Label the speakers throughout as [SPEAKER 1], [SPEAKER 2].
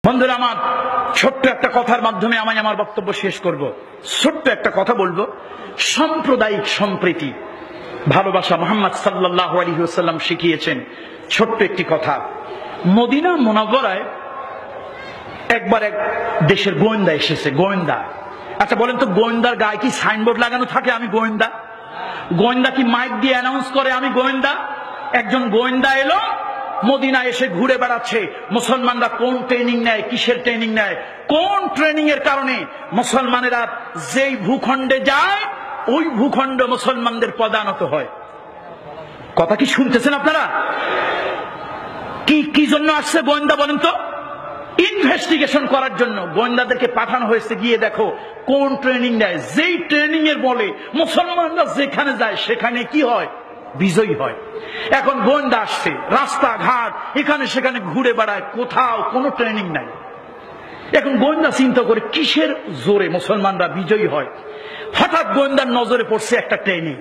[SPEAKER 1] বন্ধুরা আমার, ছোট্ট একটা কথার মাধ্যমে আমি আমার বক্তব্য শেষ করব। ছোট্ট একটা কথা বলবো, সাম্প্রদায়িক সম্প্রীতি, ভালোবাসা মুহাম্মদ সাল্লাল্লাহু আলাইহি ওয়াসাল্লাম শিখিয়েছেন। ছোট্ট একটি কথা, মদিনা মুনাওয়ারায় একবার এক দেশের গোয়েন্দা এসেছে। গোয়েন্দা, আচ্ছা বলেন তো, গোয়েন্দার গায়ে কি সাইনবোর্ড লাগানো থাকে আমি গোয়েন্দা? গোয়েন্দা কি মাইক দিয়ে অ্যানাউন্স করে আমি গোয়েন্দা? একজন গোয়েন্দা এলো, মদিনা এসে ঘুরে বেড়াচ্ছে। মুসলমানরা কোন ট্রেনিং নেয়, কিসের ট্রেনিং নেয়, কোন ট্রেনিং এর কারণে মুসলমানেরা যেই ভূখণ্ডে যায় ওই ভূখণ্ড মুসলমানদের পদানত হয়। কথা কি শুনতেছেন আপনারা? কি কি জন্য আসছে গোয়েন্দা বলেন তো? ইনভেস্টিগেশন করার জন্য গোয়েন্দাদেরকে পাঠানো হয়েছে। গিয়ে দেখো কোন ট্রেনিং নেয়, যেই ট্রেনিং এর বলে মুসলমানরা যেখানে যায় সেখানে কি হয়, বিজয়ী হয়। এখন গোয়েন্দা আসছে, রাস্তাঘাট এখানে সেখানে ঘুরে বেড়ায়, কোথাও কোনো ট্রেনিং নাই। এখন গোয়েন্দা চিন্তা করে কিসের জোরে মুসলমানরা বিজয়ী হয়। হঠাৎ গোয়েন্দার নজরে পড়ছে একটা ট্রেনিং,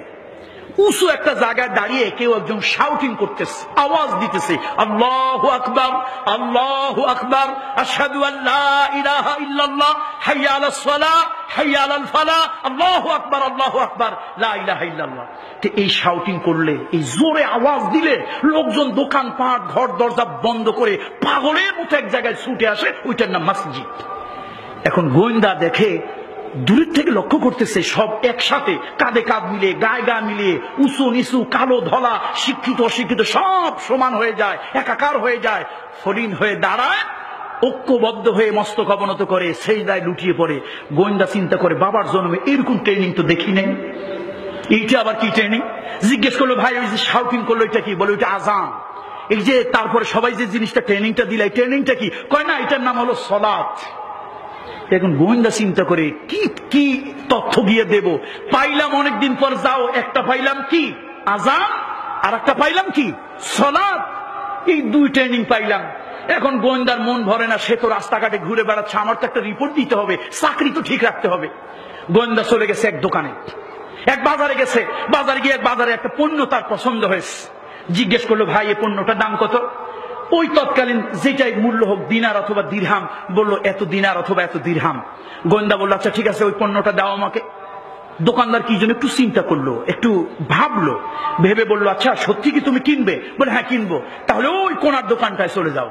[SPEAKER 1] উঁচু একটা জায়গায় দাঁড়িয়ে কেউ একজন শাউটিং করতেছে, আওয়াজ দিতেছে, আল্লাহু আকবার, আল্লাহু আকবার, আশহাদু আল্লা ইলাহা ইল্লাল্লাহ, হাইয়া আলাস সালাহ, হাইয়া আলাল ফালাহ, আল্লাহু আকবার, আল্লাহু আকবার, লা ইলাহা ইল্লাল্লাহ। তো এই শাউটিং করলে, এই জোরে আওয়াজ দিলে লোকজন দোকানপাট ঘর দরজা বন্ধ করে পাগলের মতো এক জায়গায় ছুটে আসে, ওইটার নাম মসজিদ। এখন গোয়েন্দা দেখে, দূরের থেকে লক্ষ্য করতেছে, সব একসাথে কাঁধে কাঁধ মিলিয়ে, গায়ে গা মিলিয়ে, উঁচু নিচু, কালো ধলা, শিক্ষিত অশিক্ষিত সব সমান হয়ে যায়, একাকার হয়ে যায়, হরিণ হয়ে দাঁড়ায়, ঐক্যবদ্ধ হয়ে মস্তক অবনত করে, সেজদায় লুটিয়ে পড়ে। গোয়েন্দা চিন্তা করে, বাবার জন্মে এরকম ট্রেনিং তো দেখি নাই, এইটা আবার কি ট্রেনিং? জিজ্ঞেস করলো, ভাই ওই যে শাউটিং করলো এটা কি? বলে ওইটা আযান। এই যে তারপরে সবাই যে জিনিসটা ট্রেনিংটা দিল, এই ট্রেনিংটা কি? কয় না, এটার নাম হলো সালাত। এখন গোয়েন্দা চিন্তা করে কি কি তথ্য দিয়ে দেব। পাইলাম অনেকদিন পর, যাও একটা পাইলাম কি আযান, আর একটা পাইলাম কি সালাত, এই দুই ট্রেনিং পাইলাম। এখন গোয়েন্দার মন ভরে না, সে তো রাস্তাঘাটে ঘুরে বেড়াচ্ছে, আমার তো একটা রিপোর্ট দিতে হবে, চাকরি তো ঠিক রাখতে হবে। গোয়েন্দা চলে গেছে এক দোকানে, এক বাজারে গেছে। বাজারে গিয়ে এক বাজারে একটা পণ্য তার পছন্দ হয়েছে। জিজ্ঞেস করলো, ভাই এই পণ্যটার দাম কত? ওই তৎকালীন যেটাই মূল্য হোক, দিনার অথবা দিরহাম। বললো এত দিনার অথবা এত দিরহাম। গোয়েন্দা বললো, আচ্ছা ঠিক আছে, ওই পণ্যটা দাও আমাকে। দোকানদার কি জন্য একটু চিন্তা করলো, একটু ভাবলো, ভেবে বললো, আচ্ছা সত্যি কি তুমি কিনবে? বলে হ্যাঁ কিনবো। তাহলে ওই কোনার দোকানটায় চলে যাও।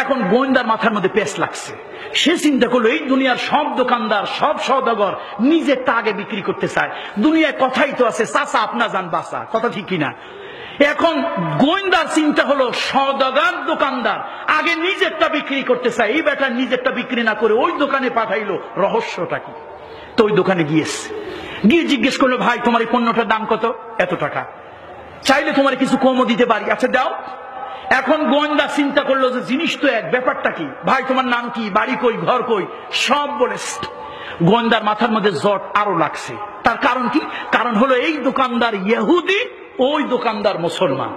[SPEAKER 1] এখন গোয়েন্দার মাথার মধ্যে পেঁচ লাগছে। সে চিন্তা করলো, এই দুনিয়ার সব দোকানদার, সব সওদাগর নিজেরটা আগে বিক্রি করতে চায়। দুনিয়ায় কথাই তো আছে, চাচা আপনা জান বাসা, কথা ঠিক কিনা? এখন গোয়েন্দার চিন্তা হলো, সওদাগর দোকানদার আগে নিজেরটা বিক্রি করতে চায়, এই বেটা নিজেরটা বিক্রি না করে ওই দোকানে পাঠাইলো, রহস্যটা কি? তো ওই দোকানে গিয়েছে, গিয়ে জিজ্ঞেস করলো, ভাই তোমার এই পণ্যটার দাম কত? এত টাকা। চাইলে তোমার কিছু কমও দিতে পারি, আচ্ছা দাও। এখন গোয়েন্দা চিন্তা করলো যে জিনিস তো এক, ব্যাপারটা কি? ভাই তোমার নাম কি, বাড়ি কই, ঘর কই, সব বলে। গোয়েন্দার মাথার মধ্যে জট আরো লাগছে। তার কারণ কি? কারণ হলো এই দোকানদার ইহুদি, ওই দোকানদার মুসলমান।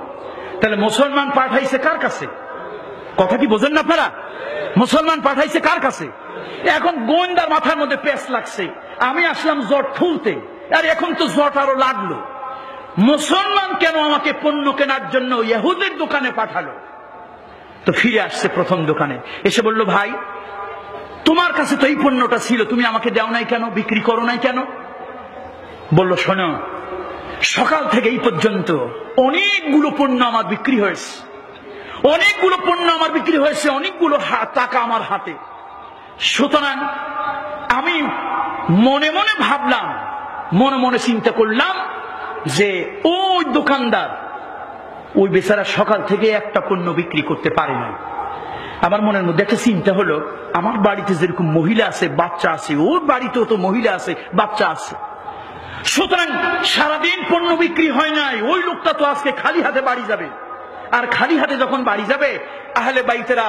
[SPEAKER 1] তাহলে মুসলমান পাঠাইছে কার কাছে? কথা কি বোঝেন না আপনারা? মুসলমান পাঠাইছে কার কাছে? এখন গোয়েন্দার মাথার মধ্যে পেঁচ লাগছে, আমি আসলাম জট খুলতে, আর এখন তো জট আরো লাগলো। মুসলমান কেন আমাকে পণ্য কেনার জন্য ইহুদির দোকানে পাঠালো? তো ফিরে আসছে প্রথম দোকানে, এসে বলল, ভাই তোমার কাছে তো এই পণ্যটা ছিল, তুমি আমাকে দাও নাই কেন, বিক্রি করো নাই কেন? বলল, শোনো, সকাল থেকে এই পর্যন্ত অনেকগুলো পণ্য আমার বিক্রি হয়েছে, অনেকগুলো পণ্য আমার বিক্রি হয়েছে, অনেকগুলো টাকা আমার হাতে। সুতরাং আমি মনে মনে ভাবলাম, মনে মনে চিন্তা করলাম যে ওই দোকানদার, ওই বেচারা সকাল থেকে একটা পণ্য বিক্রি করতে পারে না। আমার মনের মধ্যে একটা চিন্তা হলো, আমার বাড়িতে যেরকম মহিলা আছে, বাচ্চা আছে, ওর বাড়িতেও তো মহিলা আছে, বাচ্চা আছে। সুতরাং সারাদিন পণ্য বিক্রি হয় নাই, ওই লোকটা তো আজকে খালি হাতে বাড়ি যাবে। আর খালি হাতে যখন বাড়ি যাবে, আহলে বাইতেরা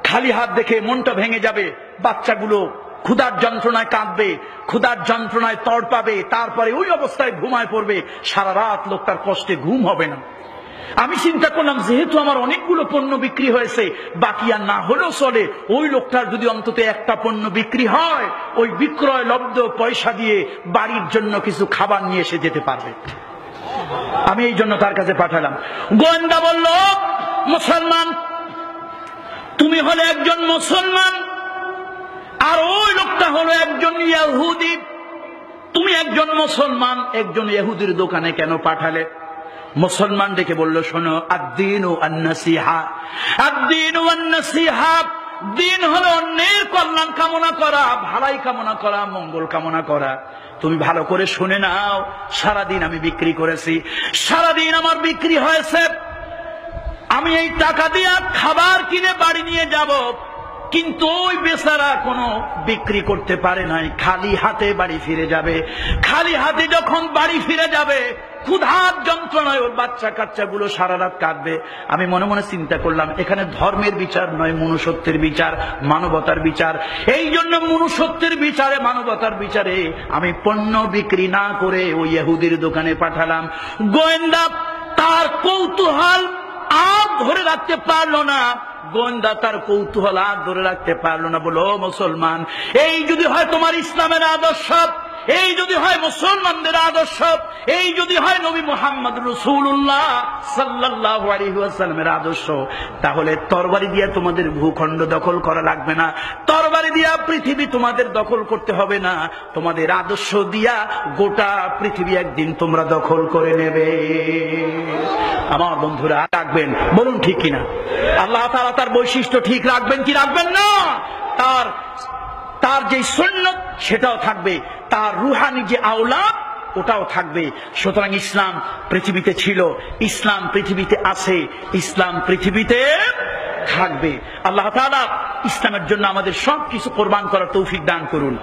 [SPEAKER 1] খালি হাত দেখে মনটা ভেঙে যাবে, বাচ্চাগুলো ক্ষুধার যন্ত্রণায় কাঁদবে, ক্ষুধার যন্ত্রণায় তড়পাবে, তারপরে ওই অবস্থায় ঘুমায় পড়বে, সারা রাত লোকটার কষ্টে ঘুম হবে না। আমি চিন্তা করলাম, যেহেতু আমার অনেকগুলো পণ্য বিক্রি হয়েছে, বাকি আর না হলেও চলে, ওই লোকটার যদি অন্তত একটা পণ্য বিক্রি হয়, ওই বিক্রয় লব্ধ পয়সা দিয়ে বাড়ির জন্য কিছু খাবার নিয়ে এসে যেতে পারবে। আমি এই জন্য তার কাছে পাঠালাম। গোয়েন্দা বলল, মুসলমান তুমি হলে একজন মুসলমান, আর ওই লোকটা হলো একজন ইহুদি। তুমি একজন মুসলমান, একজন ইহুদির দোকানে কেন পাঠালে? মুসলমান ডেকে বলল, শোনো, আদ-দীনু আন-নাসিহা, আদ-দীনু আন-নাসিহা। দিন হলো অন্যের কল্যাণ কামনা করা, ভালাই কামনা করা, মঙ্গল কামনা করা। তুমি ভালো করে শুনে নাও, সারাদিন আমি বিক্রি করেছি, সারাদিন আমার বিক্রি হয়েছে, আমি এই টাকা দিয়ে খাবার কিনে বাড়ি নিয়ে যাব, কিন্তু ওই বেচারা কোনো বিক্রি করতে পারে নাই, খালি হাতে বাড়ি ফিরে যাবে। খালি হাতে যখন বাড়ি ফিরে যাবে, ক্ষুধার যন্ত্রণায় ওর বাচ্চা কাচ্চাগুলো সারা রাত কাঁদবে। আমি মনে মনে চিন্তা করলাম, এখানে ধর্মের বিচার নয়, মনুষ্যত্বের বিচার, মানবতার বিচার। এই জন্য মনুষ্যত্বের বিচারে, মানবতার বিচারে আমি পণ্য বিক্রি না করে ওই ইহুদির দোকানে পাঠালাম। গোয়েন্দা তার কৌতূহল আর ধরে রাখতে পারলো না, গোয়েন্দা তার কৌতূহল আর ধরে রাখতে পারলো না। বলো, মুসলমান, এই যদি হয় তোমার ইসলামের আদর্শ, এই যদি হয় মুসলমানদের আদর্শ, এই যদি হয় নবী মুহাম্মদ রাসূলুল্লাহ সাল্লাল্লাহু আলাইহি ওয়াসাল্লামের আদর্শ, তাহলে তরবারি দিয়ে তোমাদের ভূখণ্ড দখল করা লাগবে না, তরবারি দিয়া পৃথিবী তোমাদের দখল করতে হবে না, তোমাদের আদর্শ দিয়া গোটা পৃথিবী একদিন তোমরা দখল করে নেবে। আমার বন্ধুরা, রাখবেন? বলুন ঠিক কিনা? আল্লাহ তাআলা তার বৈশিষ্ট্য ঠিক রাখবেন কি রাখবেন না? তার যে সুন্নাত সেটাও থাকবে, তার রুহানি যে আওলাদ ওটাও থাকবে। সুতরাং ইসলাম পৃথিবীতে ছিল, ইসলাম পৃথিবীতে আছে, ইসলাম পৃথিবীতে থাকবে। আল্লাহ তাআলা ইসলামের জন্য আমাদের সবকিছু কোরবান করার তৌফিক দান করুন।